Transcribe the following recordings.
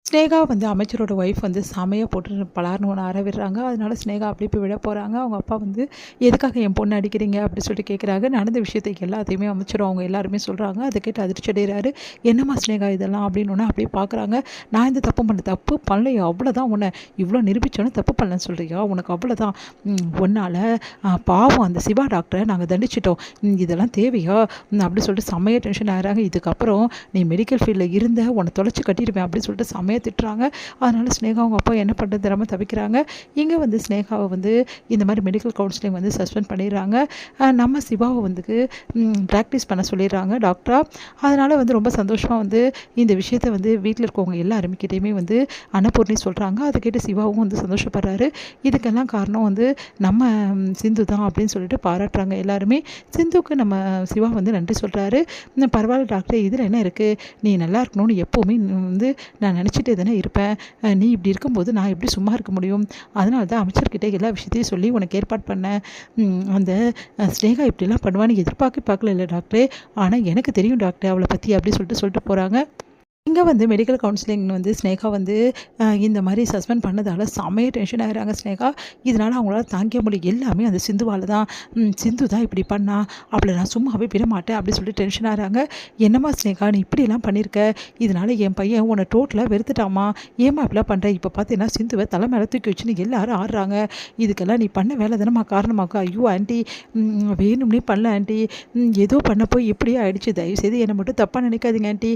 ஸ்னேகா வந்து அமைச்சரோட ஒய்ஃப் வந்து செமையா போட்டு பலார்னு ஒன்று அற விடுறாங்க. அதனால ஸ்னேகா அப்படியே போய் விழ போகிறாங்க. அவங்க அப்பா வந்து எதுக்காக என் பொண்ணு அடிக்கிறீங்க அப்படி சொல்லிட்டு கேட்குறாங்க. நடந்த விஷயத்தை எல்லாத்தையுமே அமைச்சரும் அவங்க எல்லாருமே சொல்கிறாங்க. அதை கேட்டு அதிர்ச்சி அடைகிறாரு. என்னம்மா ஸ்னேகா இதெல்லாம் அப்படின்னு அப்படியே பார்க்குறாங்க. நான் இந்த தப்பு பண்ணலையா, அவ்வளோதான், உன்னை இவ்வளோ நிரூபித்தோன்னு தப்பு பண்ணலன்னு சொல்கிறியா, உனக்கு அவ்வளோதான், உன்னால் பாவம் அந்த சிவா டாக்டரை நாங்கள் தண்டிச்சிட்டோம், இதெல்லாம் தேவையா அப்படி சொல்லிட்டு செம்மையாக டென்ஷன் ஆகிறாங்க. இதுக்கப்புறம் நீ மெடிக்கல் ஃபீல்டில் இருந்த உன்னை தொலைச்சி கட்டிடுவேன் அப்படின்னு சொல்லிட்டு செம்மையாக திட்டுறாங்க. அதனால ஸ்னேகா அவங்க அப்பா என்ன பண்ணுறது தெரியாமல் தவிக்கிறாங்க. இங்கே வந்து ஸ்னேகாவை வந்து இந்த மாதிரி மெடிக்கல் கவுன்சிலிங் வந்து சஸ்பெண்ட் பண்ணிடுறாங்க. நம்ம சிவாவை வந்து ப்ராக்டிஸ் பண்ண சொல்லிடுறாங்க டாக்டரா. அதனால் வந்து ரொம்ப சந்தோஷமாக வந்து இந்த விஷயத்தை வந்து வீட்டில் இருக்கவங்க எல்லாருமே வந்து அன்னபூர்ணி சொல்கிறாங்க. அதை கேட்டு சிவாவும் வந்து சந்தோஷப்படுறாரு. இதுக்கெல்லாம் காரணம் வந்து நம்ம சிந்து தான் அப்படின்னு சொல்லிட்டு பாராட்டுறாங்க எல்லாருமே. சிந்துக்கு நம்ம சிவா வந்து நன்றி சொல்கிறாரு. பரவாயில்ல டாக்டர், இதில் என்ன இருக்குது, நீ நல்லா இருக்கணும்னு எப்போவுமே வந்து நான் நினச்சிட்டு தானே இருப்பேன், நீ இப்படி இருக்கும்போது நான் எப்படி சும்மா இருக்க முடியும், அதனால தான் அமைச்சர்கிட்ட எல்லா விஷயத்தையும் சொல்லி உனக்கு ஏற்பாடு பண்ணேன். அந்த ஸ்னேகா இப்படிலாம் பண்ணுவான்னு பார்க்கல இல்லை டாக்டரே, ஆனால் எனக்கு தெரியும் டாக்டர் அவளை பற்றி அப்படி சொல்லிட்டு போகிறாங்க. இங்கே வந்து மெடிக்கல் கவுன்சிலிங் வந்து ஸ்னேகா வந்து இந்த மாதிரி சஸ்பெண்ட் பண்ணதால் செம்மையாக டென்ஷன் ஆகிறாங்க ஸ்னேகா. இதனால் அவங்களால தாங்கிக்க முடியும். எல்லாமே அந்த சிந்துவால் தான், சிந்து தான் இப்படி பண்ணா, அவளை நான் சும்மாவே விட மாட்டேன் அப்படி சொல்லிட்டு டென்ஷன் ஆகிறாங்க. என்னம்மா ஸ்னேகா நீ இப்படிலாம் பண்ணியிருக்க, இதனால் என் பையன் உன்னை டோட்டலாக வெறுத்துட்டாமா, ஏமா இப்படிலாம் பண்ணுற, இப்போ பார்த்தீங்கன்னா சிந்துவை தலை மேலே தூக்கி வச்சுன்னு எல்லாரும் ஆடுறாங்க, இதுக்கெல்லாம் நீ பண்ண வேலை தானம்மா காரணமாக்கும். ஐயோ ஆண்டி, வேணும்னே பண்ணல ஆண்டி, ஏதோ பண்ண போய் எப்படியோ ஆயிடுச்சு, தயவுசெய்து என்னை மட்டும் தப்பாக நினைக்காதீங்க ஆண்டி,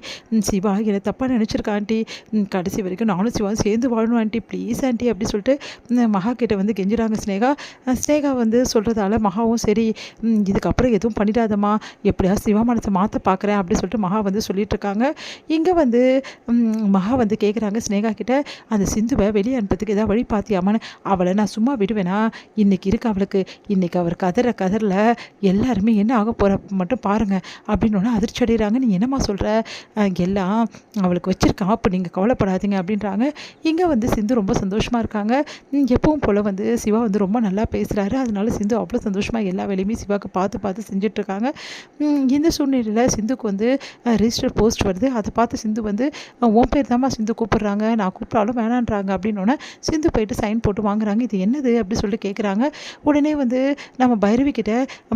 சிவா என்னை தப்பாக நினச்சிருக்கா ஆண்டி, கடைசி வரைக்கும் நானும் சிவா சேர்ந்து வாழணும் ஆண்டி, ப்ளீஸ் ஆண்டி அப்படி சொல்லிட்டு மகா கிட்ட வந்து கெஞ்சுறாங்க ஸ்னேகா. ஸ்னேகா வந்து சொல்கிறதால மகாவும் சரி இதுக்கப்புறம் எதுவும் பண்ணிடாதம்மா, எப்படியாவது சிவா மனசை மாற்ற பார்க்குறேன் அப்படி சொல்லிட்டு மகா வந்து சொல்லிட்டு இருக்காங்க. இங்கே வந்து மகா வந்து கேட்குறாங்க ஸ்னேகா கிட்ட, அந்த சிந்துவை வெளியே அனுப்பத்துக்கு ஏதாவது வழி பார்த்தியாமான்னு. அவளை நான் சும்மா விடுவேனா, இன்றைக்கி இருக்கு அவளுக்கு, இன்றைக்கி அவர் கதறில் எல்லாருமே என்ன ஆக போகிற மட்டும் பாருங்கள் அப்படின்னு அதிர்ச்சி அடைகிறாங்க. நீ என்னம்மா சொல்கிற, எல்லாம் அவளுக்கு வச்சுருக்கா, அப்போ நீங்கள் கவலைப்படாதீங்க அப்படின்றாங்க. இங்கே வந்து சிந்து ரொம்ப சந்தோஷமாக இருக்காங்க. எப்பவும் போல் வந்து சிவா வந்து ரொம்ப நல்லா பேசுகிறாரு. அதனால சிந்து அவ்வளோ சந்தோஷமாக எல்லா வேலையுமே சிவாவுக்கு பார்த்து செஞ்சிட்ருக்காங்க. இந்த சூழ்நிலையில் சிந்துக்கு வந்து ரிஜிஸ்டர் போஸ்ட் வருது. அதை பார்த்து சிந்து வந்து உன் பேர் தான்மா சிந்து கூப்பிட்றாங்க, நான் கூப்பிட்டாலும் வேணான்றாங்க அப்படின்னோடனே சிந்து போயிட்டு சைன் போட்டு வாங்குறாங்க. இது என்னது அப்படி சொல்லிட்டு கேட்குறாங்க. உடனே வந்து நம்ம பைரவி கிட்ட,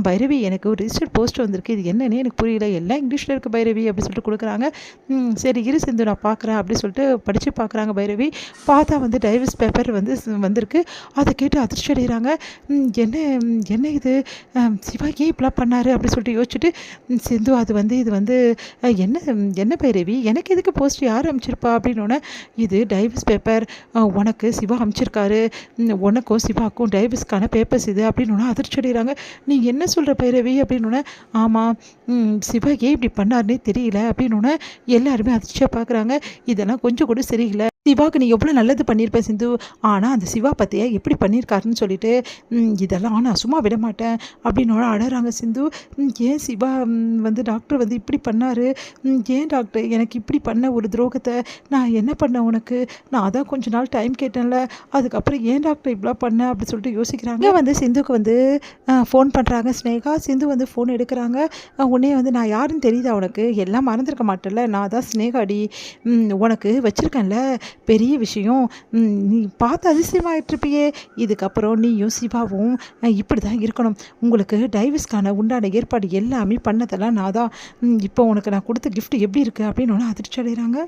பைரவி எனக்கு ஒரு ரிஜிஸ்டர் போஸ்ட் வந்திருக்கு, இது என்னன்னே எனக்கு புரியல, எல்லாம் இங்கிலீஷில் இருக்குது பைரவி அப்படி சொல்லிட்டு கொடுக்குறாங்க. சரி இரு சிந்து நான் பார்க்குறேன் அப்படி சொல்லிட்டு படித்து பார்க்குறாங்க பைரவி. பார்த்தா வந்து டைவர்ஸ் பேப்பர் வந்து வந்திருக்கு. அதை கேட்டு அதிர்ச்சி அடைகிறாங்க. என்ன இது, சிவா ஏன் இப்படிலாம் பண்ணார் அப்படி சொல்லிட்டு யோசிச்சுட்டு, சிந்து அது வந்து இது வந்து என்ன பைரவி, எனக்கு எதுக்கு போஸ்ட் யார் அனுப்பிச்சிருப்பா அப்படின்னோடனே, இது டைவர்ஸ் பேப்பர், உனக்கு சிவா அனுப்பிச்சிருக்காரு, உனக்கும் சிவாக்கும் டைவர்ஸ்க்கான பேப்பர்ஸ் இது அப்படின்னு அதிர்ச்சி அடைகிறாங்க. நீ என்ன சொல்கிற பைரவி அப்படின்னோடனே, ஆமாம் சிவா ஏன் இப்படி பண்ணார்னே தெரியல அப்படின்னு எல்லாருமே அதிர்ச்சியாக பார்க்குறாங்க. இதெல்லாம் கொஞ்சம் கூட சரியில்லை, சிவாவுக்கு நீ எவ்வளோ நல்லது பண்ணியிருப்ப சிந்து, ஆனால் அந்த சிவா பற்றியா எப்படி பண்ணியிருக்காருன்னு சொல்லிட்டு இதெல்லாம் நான் சும்மா விட மாட்டேன் அப்படின்னு அழறாங்க சிந்து. ஏன் சிவா வந்து டாக்டர் வந்து இப்படி பண்ணார், ஏன் டாக்டர் எனக்கு இப்படி பண்ண ஒரு துரோகத்தை நான் என்ன பண்ணேன் உனக்கு, நான் அதான் கொஞ்ச நாள் டைம் கேட்டேன்ல, அதுக்கப்புறம் ஏன் டாக்டர் இப்படிலாம் பண்ண அப்படி சொல்லிட்டு யோசிக்கிறாங்க. வந்து சிந்துக்கு வந்து ஃபோன் பண்ணுறாங்க ஸ்னேகா. சிந்து வந்து ஃபோன் எடுக்கிறாங்க. உடனே வந்து நான் யாருன்னு தெரியுதா உனக்கு, எல்லாம் மறந்துருக்க மாட்டேன்ல, நான் தான் ஸ்னேகாடி, உனக்கு வச்சுருக்கேன்ல பெரிய விஷயம், நீ பார்த்து அதிசயமாயிட்டிருப்பியே, இதுக்கப்புறம் நீயும் சிவாவும் இப்படி தான் இருக்கணும், உங்களுக்கு டைவர்ஸ்க்கான உண்டான ஏற்பாடு எல்லாமே பண்ணதெல்லாம் நான் தான், இப்போ உனக்கு நான் கொடுத்த கிஃப்ட் எப்படி இருக்குது அப்படின்னு அதிர்ச்சி அடைகிறாங்க.